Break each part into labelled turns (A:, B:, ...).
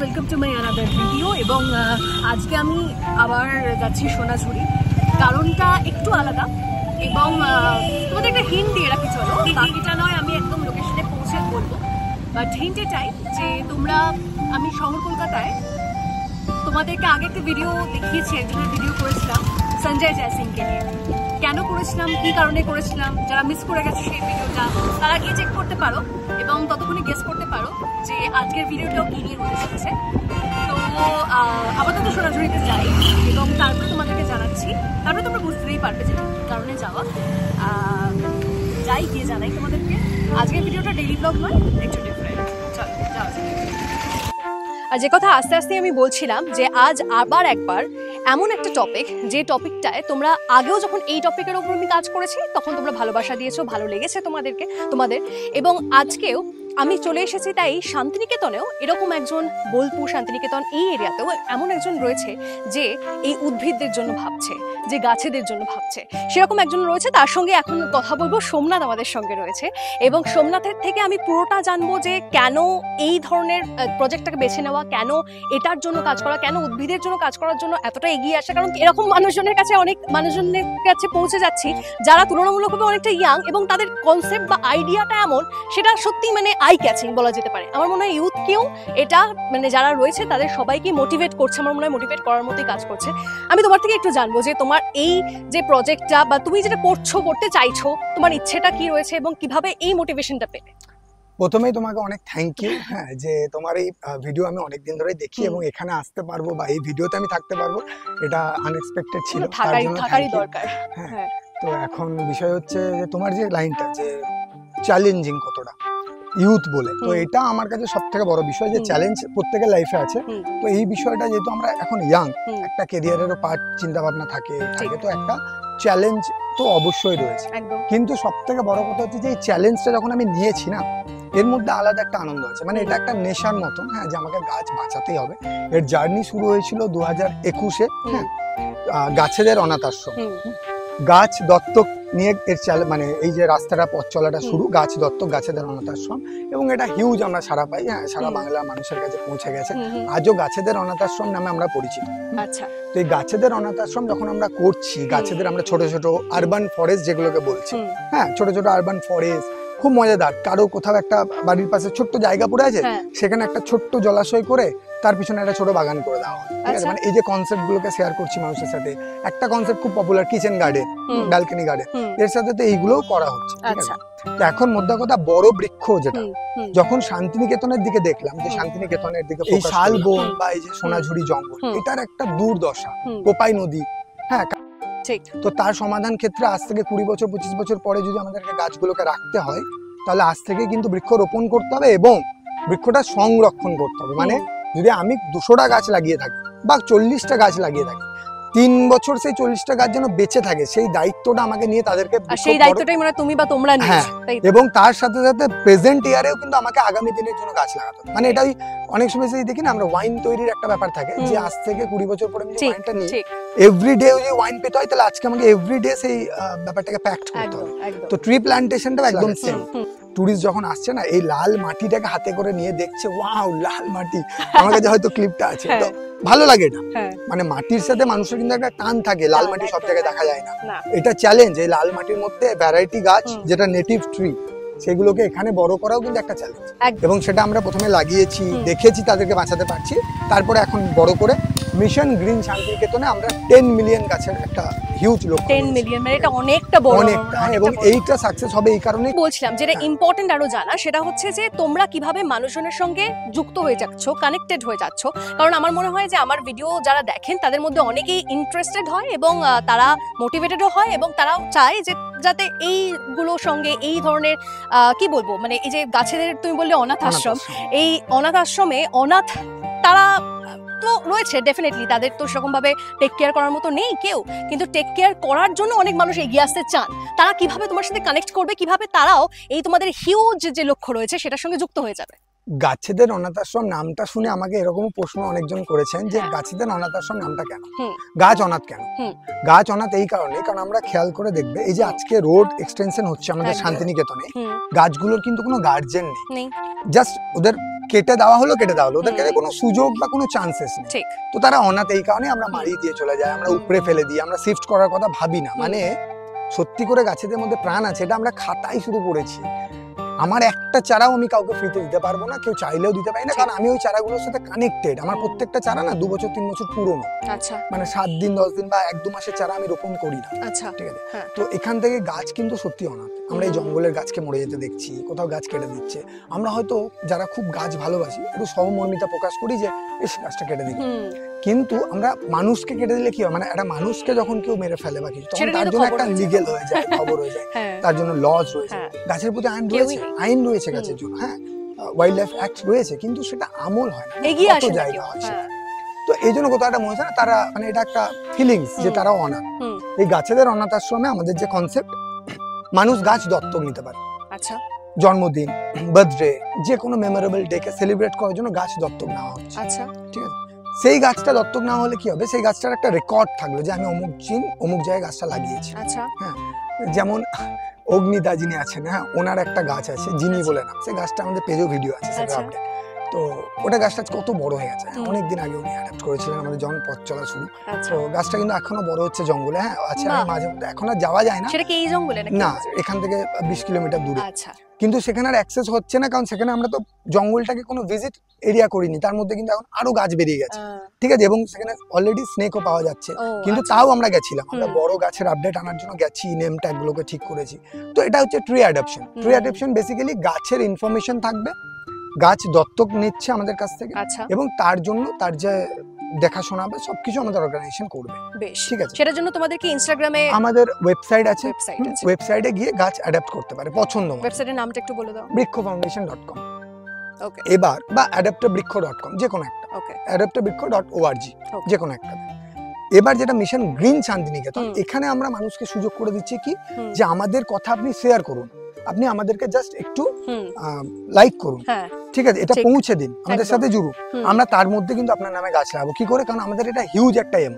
A: Welcome to my another video. এবং আজকে আমি আবার যাচ্ছি সোনাঝুরি। কারণটা একটু আলাদা এবং তোমাদের একটা হিন্ট দিয়ে রাখি, চলো বাকিটা নয় আমি একদম লোকেশনে পৌঁছে বলবো। বাট হিন্ট এটাই যে তোমরা, আমি শহর কলকাতায় তোমাদেরকে আগে একটা ভিডিও দেখিয়েছি, একজনের ভিডিও করেছিলাম সঞ্জয় জয়সিংকে নিয়ে। কেন করেছিলাম, কী কারণে করেছিলাম, যারা মিস করে গেছে সেই ভিডিওটা তারা গিয়ে চেক করতে পারো এবং ততক্ষণে গেস করতে পারো যে আজকের ভিডিওটাও কী নিয়ে হতে চলেছে। তো আপাতত সোনাঝুরিতে যাই এবং তারপরে তোমাদেরকে জানাচ্ছি, তারপরে তোমরা বুঝতেই পারবে যে কারণে যাওয়া। যাই গিয়ে জানাই তোমাদেরকে। আজকের ভিডিওটা ডেইলি ব্লগ নয়, একটু ডিফারেন্ট। চলো যাওয়া যাক। আর যে কথা আস্তে আস্তে আমি বলছিলাম যে আজ আবার একবার এমন একটা টপিক, যে টপিকটায় তোমরা আগেও যখন এই টপিকের ওপর আমি কাজ করেছি তখন তোমরা ভালোবাসা দিয়েছো, ভালো লেগেছে তোমাদের এবং আজকেও আমি চলে এসেছি। তাই শান্তিনিকেতনেও এরকম একজন, বোলপুর শান্তিনিকেতন এই এরিয়াতেও এমন একজন রয়েছে যে এই উদ্ভিদদের জন্য ভাবছে, যে গাছেদের জন্য ভাবছে, সেরকম একজন রয়েছে। তার সঙ্গে এখন কথা বলবো। সোমনাথ আমাদের সঙ্গে রয়েছে এবং সোমনাথের থেকে আমি পুরোটা জানবো যে কেন এই ধরনের প্রজেক্টটাকে বেছে নেওয়া, কেন এটার জন্য কাজ করা, কেন উদ্ভিদের জন্য কাজ করার জন্য এতটা এগিয়ে আসা। কারণ এরকম মানুষজনের কাছে, অনেক মানুষজনের কাছে পৌঁছে যাচ্ছি যারা তুলনামূলকভাবে অনেকটা ইয়াং এবং তাদের কনসেপ্ট বা আইডিয়াটা এমন, সেটা সত্যি মানে আই ক্যাচিং বলা যেতে পারে। আমার মনে হয় ইউথকেও এটা, মানে যারা রয়েছে তাদের সবাইকে মোটিভেট করছে, আমার মনে হয় মোটিভেট করার মতোই কাজ করছে। আমি তোমার থেকে একটু জানবো যে তোমার এই যে প্রজেক্টটা বা তুমি যেটা করতে চাইছো, তোমার ইচ্ছেটা কি রয়েছে এবং কিভাবে এই মোটিভেশনটা পেলে।
B: প্রথমেই তোমাকে অনেক থ্যাংক ইউ। হ্যাঁ, যে তোমার এই ভিডিও আমি অনেকদিন ধরে দেখি এবং এখানে আসতে পারবো বা এই ভিডিওতে আমি থাকতে পারবো, এটা আনএক্সপেক্টেড ছিল।
A: থাকারই দরকার।
B: হ্যাঁ, তো এখন বিষয় হচ্ছে যে তোমার যে লাইনটা, যে চ্যালেঞ্জিং কতটা ইউথ বলে, তো এটা আমার কাছে সব থেকে বড় বিষয়, যে চ্যালেঞ্জ প্রত্যেকের লাইফে আছে। তো এই বিষয়টা যেহেতু আমরা এখন ইয়াং, একটা ক্যারিয়ারেরও পার্ট চিন্তা ভাবনা থাকে, তো একটা চ্যালেঞ্জ তো অবশ্যই রয়েছে। কিন্তু সব থেকে বড় কথা হচ্ছে যে এই চ্যালেঞ্জটা যখন আমি নিয়েছি না, এর মধ্যে আলাদা একটা আনন্দ আছে। মানে এটা একটা নেশার মতন, হ্যাঁ, যে আমাকে গাছ বাঁচাতেই হবে। এর জার্নি শুরু হয়েছিল 2021-এ, হ্যাঁ, গাছেদের অনাথ আশ্রম, গাছ দত্তক নিয়ে এর মানে এই যে রাস্তাটা, পথ চলাটা শুরু, গাছ দত্তক, গাছেদের অনাথ আশ্রম। এবং এটা হিউজ আমরা সারা পাই, হ্যাঁ, সারা বাংলার মানুষের কাছে পৌঁছে গেছে। আজও গাছেদের অনাথ আশ্রম নামে আমরা পরিচিত।
A: আচ্ছা,
B: তো এই গাছেদের অনাথ আশ্রম যখন আমরা করছি, গাছেদের আমরা ছোট ছোট আরবান ফরেস্ট যেগুলোকে বলছি, হ্যাঁ, ছোট ছোট আরবান ফরেস্ট, খুব মজাদার। কারো কোথাও একটা বাড়ির পাশে ছোট্ট জায়গা পড়ে আছে, সেখানে একটা ছোট্ট জলাশয় করে তার পিছনে একটা ছোট বাগান করে দেওয়া হয়। ঠিক আছে, মানে এই যে কনসেপ্ট গুলোকে শেয়ার করছি মানুষের সাথে। একটা কনসেপ্ট খুব popular, kitchen garden, balcony garden, এর সাথে তো এইগুলোও করা হচ্ছে। তো এখন মোদ্দা কথা, বড় বৃক্ষ যেটা, যখন শান্তিনিকেতনের দিকে দেখলাম, যে শান্তিনিকেতনের দিকে এই শালবন বা এই যে সোনাঝুরি জঙ্গল, এটার একটা দুর্দশা, কোপাই নদী, হ্যাঁ, তো তার সমাধান ক্ষেত্রে আজ থেকে 20 বছর 25 বছর পরে যদি আমাদেরকে গাছগুলোকে রাখতে হয়, তাহলে আজ থেকে কিন্তু বৃক্ষ রোপণ করতে হবে এবং বৃক্ষটা সংরক্ষণ করতে হবে। মানে যদি আমি 200টা গাছ লাগিয়ে থাকি বা 40টা গাছ লাগিয়ে থাকি, 3 বছর সেই 40টা গাছ যেন বেঁচে থাকে, সেই দায়িত্বটা আমাকে নিয়ে তাদেরকে,
A: সেই দায়িত্বটাই মানে তুমি বা তোমরা নিয়েছো।
B: এবং তার সাথে সাথে প্রেজেন্ট ইয়ারেও কিন্তু আমাকে আগামী দিনের জন্য গাছ লাগাতে হবে। মানে এটাই অনেক সময় দেখি না আমরা, ওয়াইন তৈরির একটা ব্যাপার থাকে, যে আজ থেকে 20 বছর পরে আমি ওয়াইনটা নিই, এভরিডে যদি ওয়াইন পেতে হয়, তাহলে আজকে আমাকে এভরিডে সেই ব্যাপারটাকে প্যাক্ট করতে হবে। তো ট্রি প্ল্যান্টেশনটাও একদম সেম। টুরিস্ট যখন আসছে না, এই লাল মাটিটাকে হাতে করে নিয়ে দেখছে, ওয়াও লাল মাটি, আমার কাছে হয়তো ক্লিপটা আছে, তো ভালো লাগে এটা। মানে মাটির সাথে মানুষের কিন্তু একটা টান থাকে, লাল মাটি সব জায়গায় দেখা যায় না। এটা চ্যালেঞ্জ, এই লাল মাটির মধ্যে ভ্যারাইটি গাছ, যেটা নেটিভ ট্রি, সেগুলোকে এখানে বড় করাও কিন্তু একটা চ্যালেঞ্জ। এবং সেটা আমরা প্রথমে লাগিয়েছি, দেখেছি তাদেরকে বাঁচাতে পারছি, তারপরে এখন বড় করে মিশন গ্রিন শান্তিনিকেতনে আমরা 10 মিলিয়ন গাছের একটা হিউজ লক্ষ্য।
A: 10 মিলিয়ন মানে এটা অনেকটা বড়,
B: অনেকটা। এবং এইটা সাকসেস হবে এই কারণে
A: বলছিলাম, যেটা ইম্পর্টেন্ট আরো জানা, সেটা হচ্ছে যে তোমরা কিভাবে মানুষজনের সঙ্গে যুক্ত হয়ে যাচ্ছ, কানেক্টেড হয়ে যাচ্ছ। কারণ আমার মনে হয় যে আমার ভিডিও যারা দেখেন তাদের মধ্যে অনেকেই ইন্টারেস্টেড হয় এবং তারা মোটিভেটেডও হয় এবং তারাও চায় যে যাতে এইগুলোর সঙ্গে এই ধরনের কি বলবো, মানে এই যে গাছেদের তুমি বললে অনাথ আশ্রম, এই অনাথ আশ্রমে অনাথ তারা তো রয়েছে, ডেফিনেটলি তাদের তো সেরকম ভাবে টেক কেয়ার করার মতো নেই কেউ, কিন্তু টেক কেয়ার করার জন্য অনেক মানুষ এগিয়ে আসতে চান। তারা কিভাবে তোমার সাথে কানেক্ট করবে, কিভাবে তারাও এই তোমাদের হিউজ যে লক্ষ্য রয়েছে সেটার সঙ্গে যুক্ত হয়ে যাবে?
B: গাছেদের অনাথ আশ্রম নামটা শুনে আমাকে এরকম প্রশ্ন অনেকজন করেছেন, যে গাছেদের অনাথ আশ্রম নামটা কেন, গাছ অনাথ কেন? গাছ অনাথ এই কারণে, কারণ আমরা খেয়াল করে দেখবে, এই যে আজকে রোড এক্সটেনশন হচ্ছে আমাদের শান্তিনিকেতনে, গাছগুলোর কিন্তু কোনো গার্জেন নেই, জাস্ট ওদের কেটে দেওয়া হলো ওদেরকে কোনো সুযোগ বা কোনো চান্সেস নেই। তো তারা অনাথ, এই কারণে আমরা মারিয়ে দিয়ে চলে যাই, আমরা উপরে ফেলে দিই, আমরা শিফট করার কথা ভাবি না। মানে সত্যি করে গাছেদের মধ্যে প্রাণ আছে, এটা আমরা খাতায় শুরু করেছি। আমার একটা চারাও আমি কাউকে ফ্রিতে দিতে পারবো না, কেউ চাইলেও দিতে পারি না, কারণ আমি ওই চারাগুলোর সাথে কানেক্টেড। আমার প্রত্যেকটা চারা না 2 বছর 3 বছর পুরনো, মানে 7 দিন 10 দিন বা 1-2 মাসের চারা আমি রোপণ করি না। ঠিক আছে, তো এখান থেকে গাছ কিন্তু সত্যি অনাথ। আমরা এই জঙ্গলের গাছকে মরে যেতে দেখছি, কোথাও গাছ কেটে দিচ্ছে। আমরা হয়তো যারা খুব গাছ ভালোবাসি একটু সহমর্মিতা প্রকাশ করি যে এস গাছটা কেটে দিই, কিন্তু আমরা মানুষকে কেটে দিলে কি হয়, মানে একটা মানুষকে যখন কেউ মেরে ফেলে বা কিছু, তখন তার জন্য একটা লিগেল হয়ে যায়, খবর হয়ে যায়, তার জন্য লজ রয়েছে। গাছের প্রতি আইন রয়েছে গাছের জন্য, হ্যাঁ, ওয়াইল্ড লাইফ অ্যাক্ট রয়েছে, কিন্তু সেটা আমল হয় না, কত জায়গা আছে। তো এই জন্য কোথাও একটা মনে হয় না তারা, মানে এটা একটা ফিলিংস যে তারা অনাথ। এই গাছেদের অনাথ আশ্রমে আমাদের যে কনসেপ্ট, মানুষ গাছ দত্তক নিতে পারে। আচ্ছা, জন্মদিন, বার্থডে, যে কোনো মেমোরেবল ডে কে সেলিব্রেট করার জন্য গাছ দত্তক নেওয়া হচ্ছে। আচ্ছা, ঠিক আছে। সেই গাছটা দত্তক না হলে কি হবে, সেই গাছটার একটা রেকর্ড থাকলো যে আমি অমুক জায়গায় গাছটা লাগিয়েছি। আচ্ছা, হ্যাঁ, যেমন অগ্নিদা যিনি আছেন, হ্যাঁ, ওনার একটা গাছ আছে যিনি বলে না, সেই গাছটা আমাদের পেজও ভিডিও আছে, সেটা আপডেট। তো ওটা গাছটা কত বড় হয়ে গেছে, অনেকদিন আগে উনি অ্যাডাপ্ট করেছিলেন আমাদের যখন পথ চলা শুরু। তো গাছটা কিন্তু এখনো বড় হচ্ছে জঙ্গলে, হ্যাঁ আছে, আমি মাঝে মধ্যে, এখন আর যাওয়া যায় না। সেটা কি এই জঙ্গলে না, এখান থেকে 20 কিলোমিটার দূরে। আচ্ছা, কিন্তু সেখানে আর অ্যাক্সেস হচ্ছে না, কারণ সেখানে আমরা তো জঙ্গলটাকে কোনো ভিজিট এরিয়া করিনি, তার মধ্যে কিন্তু এখন আরো গাছ বেরিয়ে গেছে। ঠিক আছে, এবং সেখানে অলরেডি স্নেকও পাওয়া যাচ্ছে, কিন্তু তাও আমরা গেছিলাম, আমরা বড় গাছের আপডেট আনার জন্য গেছি, নেম ট্যাগ গুলোকে ঠিক করেছি। তো এটা হচ্ছে tree adoption. Tree adoption basically গাছের ইনফরমেশন থাকবে, গাছ দত্তক নিচ্ছে আমাদের কাছ থেকে, এবং তার জন্য তার যে দেখাশোনা হবে সবকিছু আমাদের অর্গানাইজেশন করবে। বেশ, ঠিক আছে। সেটার জন্য তোমাদের কি ইনস্টাগ্রামে আমাদের ওয়েবসাইট আছে, ওয়েবসাইটে গিয়ে গাছ অ্যাডাপ্ট করতে পারে পছন্দ মতো। ওয়েবসাইটের নামটা একটু বলে দাও। বৃক্ষফাউন্ডেশন.com, ওকে, এবার বা adaptarbriksho.com, যে কোনো একটা, ওকে, adaptarbriksho.org, যে কোনো একটা। এবার যেটা মিশন গ্রিন শান্তিনিকেতন, এখানে আমরা মানুষকে সুযোগ করে দিচ্ছি কি, যে আমাদের কথা আপনি শেয়ার করুন, আপনি আমাদেরকে জাস্ট একটু লাইক করুন, ঠিক আছে, এটা পৌঁছে দিন, আমাদের সাথে জুড়ুন। আমরা তার মধ্যে কিন্তু আপনার নামে গাছ লাগাবো। কি করে, কারণ আমাদের এটা হিউজ একটা এম।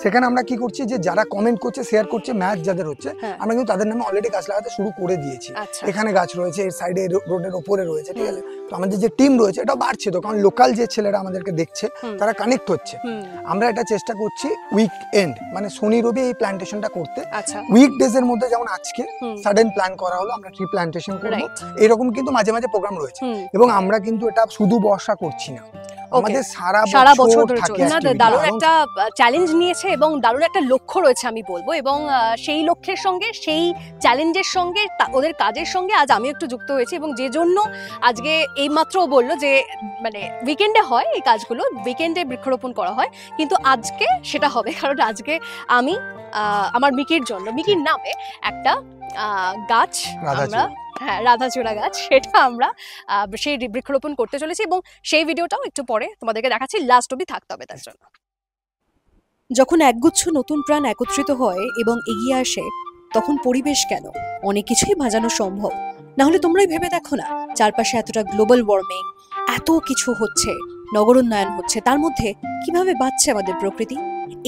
B: সেখানে আমরা কি করছি, যে যারা কমেন্ট করছে, শেয়ার করছে, ম্যাচ যাদের হচ্ছে, আমরা কিন্তু তাদের নামে অলরেডি গাছ লাগাতে শুরু করে দিয়েছি। এখানে গাছ রয়েছে, এর সাইডে রোডের ওপরে রয়েছে, ঠিক আছে। তো আমাদের যে টিম রয়েছে এটা বাড়ছে, তো কারণ লোকাল যে ছেলেরা আমাদেরকে দেখছে তারা কানেক্ট হচ্ছে। আমরা এটা চেষ্টা করছি উইকএন্ড, মানে শনি রবি এই প্ল্যান্টেশনটা করতে। উইকডেজ এর মধ্যে যেমন আজকে সাডেন প্ল্যান করা হলো, আমরা ট্রি প্ল্যান্টেশন করব, এরকম কিন্তু মাঝে মাঝে প্রোগ্রাম রয়েছে। এবং আমরা কিন্তু এটা শুধু বর্ষা করছি না, আমাদের সারা বছর ধরে চলছে। দারুণ একটা চ্যালেঞ্জ নিয়েছে এবং দারুণ একটা লক্ষ্য রয়েছে আমি বলবো, এবং সেই লক্ষ্যের সঙ্গে, সেই চ্যালেঞ্জের সঙ্গে, ওদের কাজের সঙ্গে আজ আমি একটু যুক্ত হয়েছি। এবং যে জন্য আজকে এইমাত্র বললো যে মানে উইকেন্ডে হয় এই কাজগুলো, উইকেন্ডে বৃক্ষরোপণ করা হয়, কিন্তু আজকে সেটা হবে, কারণ আজকে আমি আমার মিকির জন্য, মিকির নামে একটা গাছ, আমরা রাধাচূড়া গাছ, সেটা আমরা সেই বৃক্ষরোপণ করতে চলেছি, এবং সেই ভিডিওটাও একটু পরে তোমাদেরকে দেখাচ্ছি, লাস্ট অবধি থাকতে হবে তার জন্য। যখন একগুচ্ছ নতুন প্রাণ একত্রিত হয় এবং এগিয়ে আসে, তখন পরিবেশ কেন অনেক কিছুই বাঁচানো সম্ভব। না হলে তোমরাই ভেবে দেখো না, চারপাশে এতটা গ্লোবাল ওয়ার্মিং, এত কিছু হচ্ছে, নগরোন্নয়ন হচ্ছে, তার মধ্যে কিভাবে বাঁচছে আমাদের প্রকৃতি?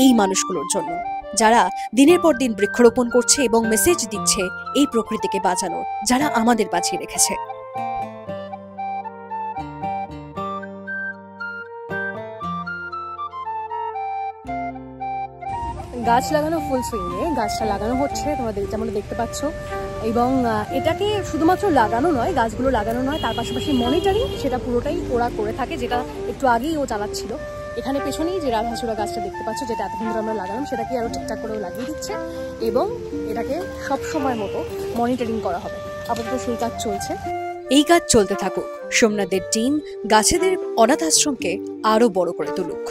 B: এই মানুষগুলোর জন্য, যারা দিনের পর দিন বৃক্ষরোপণ করছে এবং মেসেজ দিচ্ছে এই প্রকৃতিকে বাঁচানোর, যারা আমাদের বাঁচিয়ে রেখেছে। গাছ লাগানো ফুল সুইংয়ে, গাছটা লাগানো হচ্ছে, তোমরা যেমন দেখতে পাচ্ছ, এবং এটাকে শুধুমাত্র লাগানো নয়, গাছগুলো লাগানো নয়, তার পাশাপাশি মনিটরিং সেটা পুরোটাই ওরা করে থাকে, যেটা একটু আগেই ও চালাচ্ছিল। এখানে পেছনেই যে রাধাচূড়া গাছটা দেখতে পাচ্ছ, যেটা এতক্ষণ ধরে আমরা লাগালাম, সেটাকে আরও ঠিকঠাক করে লাগিয়ে দিচ্ছে, এবং এটাকে সব সময় মতো মনিটরিং করা হবে। আপাতত সেই কাজ চলছে। এই কাজ চলতে থাকুক, সোমনাথদের টিম গাছেদের অনাথ আশ্রমকে আরও বড় করে তুলুক।